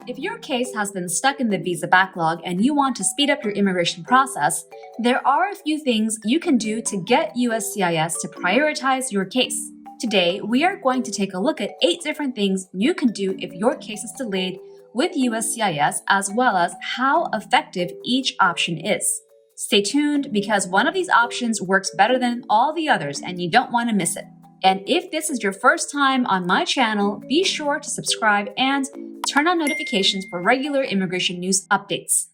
If your case has been stuck in the visa backlog and you want to speed up your immigration process, there are a few things you can do to get USCIS to prioritize your case. Today, we are going to take a look at 8 different things you can do if your case is delayed with USCIS, as well as how effective each option is. Stay tuned because one of these options works better than all the others and you don't want to miss it. And if this is your first time on my channel, be sure to subscribe and turn on notifications for regular immigration news updates.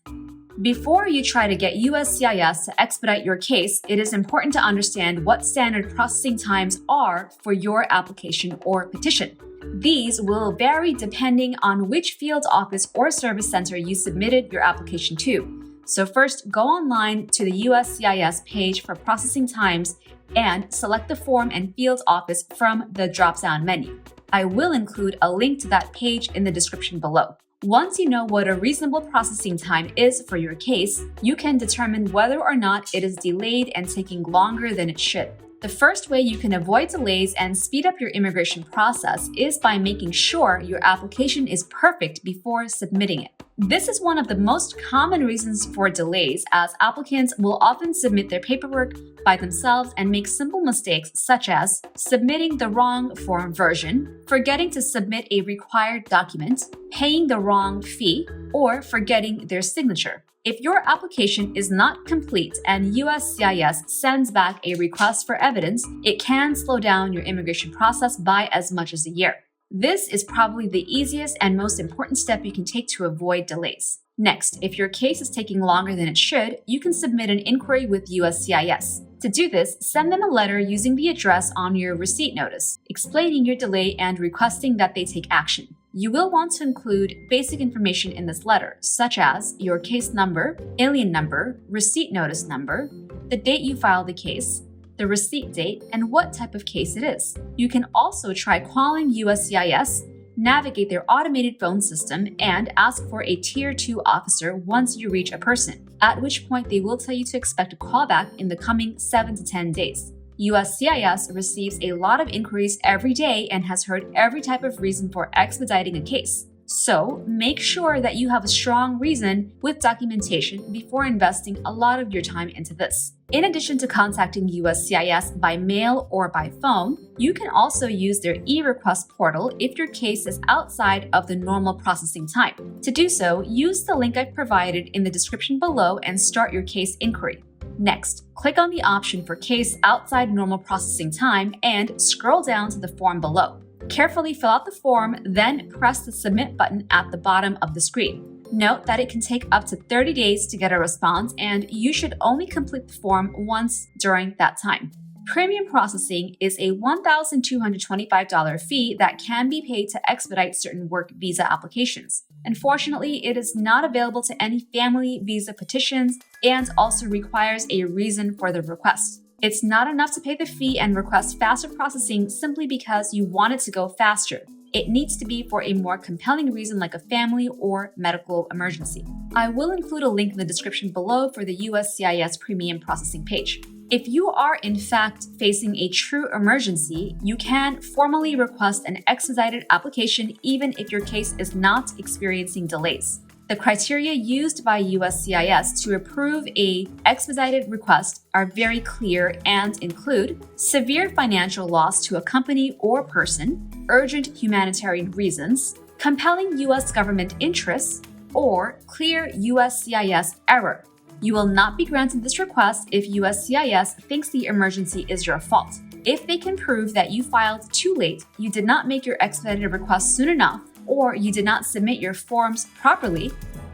Before you try to get USCIS to expedite your case, it is important to understand what standard processing times are for your application or petition. These will vary depending on which field office or service center you submitted your application to. So first, go online to the USCIS page for processing times and select the form and field office from the drop-down menu. I will include a link to that page in the description below. Once you know what a reasonable processing time is for your case, you can determine whether or not it is delayed and taking longer than it should. The first way you can avoid delays and speed up your immigration process is by making sure your application is perfect before submitting it. This is one of the most common reasons for delays, as applicants will often submit their paperwork by themselves and make simple mistakes such as submitting the wrong form version, forgetting to submit a required document, paying the wrong fee, or forgetting their signature. If your application is not complete and USCIS sends back a request for evidence, it can slow down your immigration process by as much as a year. This is probably the easiest and most important step you can take to avoid delays. Next, if your case is taking longer than it should, you can submit an inquiry with USCIS. To do this, send them a letter using the address on your receipt notice, explaining your delay and requesting that they take action. You will want to include basic information in this letter, such as your case number, alien number, receipt notice number, the date you filed the case, the receipt date, and what type of case it is. You can also try calling USCIS, navigate their automated phone system, and ask for a Tier 2 officer once you reach a person, at which point they will tell you to expect a callback in the coming 7 to 10 days. USCIS receives a lot of inquiries every day and has heard every type of reason for expediting a case. So make sure that you have a strong reason with documentation before investing a lot of your time into this. In addition to contacting USCIS by mail or by phone, you can also use their e-request portal if your case is outside of the normal processing time. To do so, use the link I've provided in the description below and start your case inquiry. Next, click on the option for case outside normal processing time and scroll down to the form below. Carefully fill out the form, then press the submit button at the bottom of the screen. Note that it can take up to 30 days to get a response, and you should only complete the form once during that time. Premium processing is a $1,225 fee that can be paid to expedite certain work visa applications. Unfortunately, it is not available to any family visa petitions and also requires a reason for the request. It's not enough to pay the fee and request faster processing simply because you want it to go faster. It needs to be for a more compelling reason like a family or medical emergency. I will include a link in the description below for the USCIS premium processing page. If you are in fact facing a true emergency, you can formally request an expedited application even if your case is not experiencing delays. The criteria used by USCIS to approve an expedited request are very clear and include severe financial loss to a company or person, urgent humanitarian reasons, compelling U.S. government interests, or clear USCIS error. You will not be granted this request if USCIS thinks the emergency is your fault. If they can prove that you filed too late, you did not make your expedited request soon enough, or you did not submit your forms properly,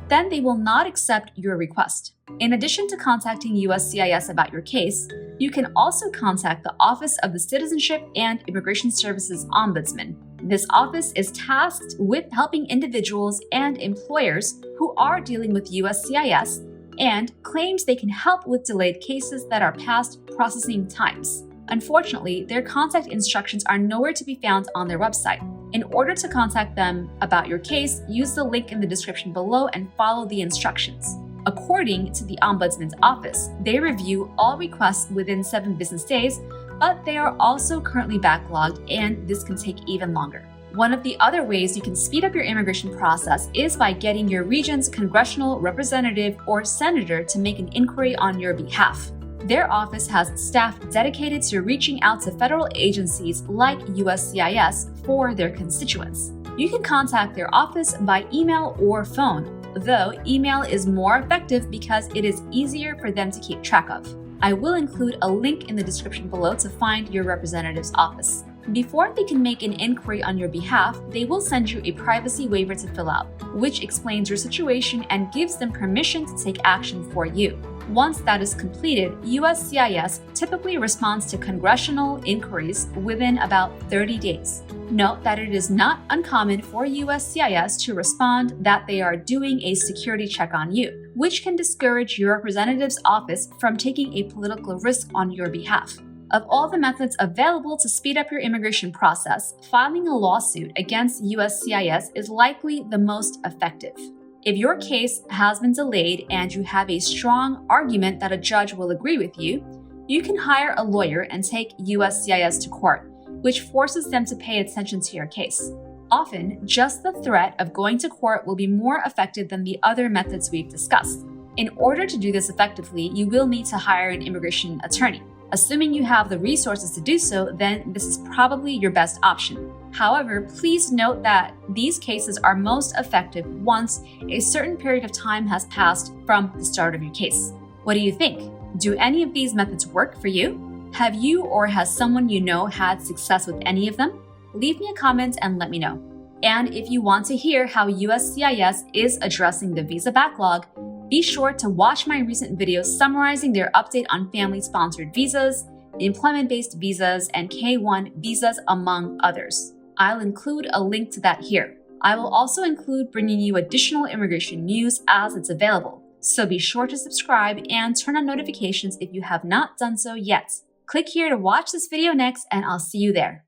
then they will not accept your request. In addition to contacting USCIS about your case, you can also contact the Office of the Citizenship and Immigration Services Ombudsman. This office is tasked with helping individuals and employers who are dealing with USCIS and claims they can help with delayed cases that are past processing times. Unfortunately, their contact instructions are nowhere to be found on their website. In order to contact them about your case, use the link in the description below and follow the instructions. According to the Ombudsman's office, they review all requests within 7 business days, but they are also currently backlogged and this can take even longer. One of the other ways you can speed up your immigration process is by getting your region's congressional representative or senator to make an inquiry on your behalf. Their office has staff dedicated to reaching out to federal agencies like USCIS for their constituents. You can contact their office by email or phone, though email is more effective because it is easier for them to keep track of. I will include a link in the description below to find your representative's office. Before they can make an inquiry on your behalf, they will send you a privacy waiver to fill out, which explains your situation and gives them permission to take action for you. Once that is completed, USCIS typically responds to congressional inquiries within about 30 days. Note that it is not uncommon for USCIS to respond that they are doing a security check on you, which can discourage your representative's office from taking a political risk on your behalf. Of all the methods available to speed up your immigration process, filing a lawsuit against USCIS is likely the most effective. If your case has been delayed and you have a strong argument that a judge will agree with you, you can hire a lawyer and take USCIS to court, which forces them to pay attention to your case. Often, just the threat of going to court will be more effective than the other methods we've discussed. In order to do this effectively, you will need to hire an immigration attorney. Assuming you have the resources to do so, then this is probably your best option. However, please note that these cases are most effective once a certain period of time has passed from the start of your case. What do you think? Do any of these methods work for you? Have you or has someone you know had success with any of them? Leave me a comment and let me know. And if you want to hear how USCIS is addressing the visa backlog, be sure to watch my recent videos summarizing their update on family-sponsored visas, employment-based visas, and K-1 visas, among others. I'll include a link to that here. I will also include bringing you additional immigration news as it's available, so be sure to subscribe and turn on notifications if you have not done so yet. Click here to watch this video next, and I'll see you there.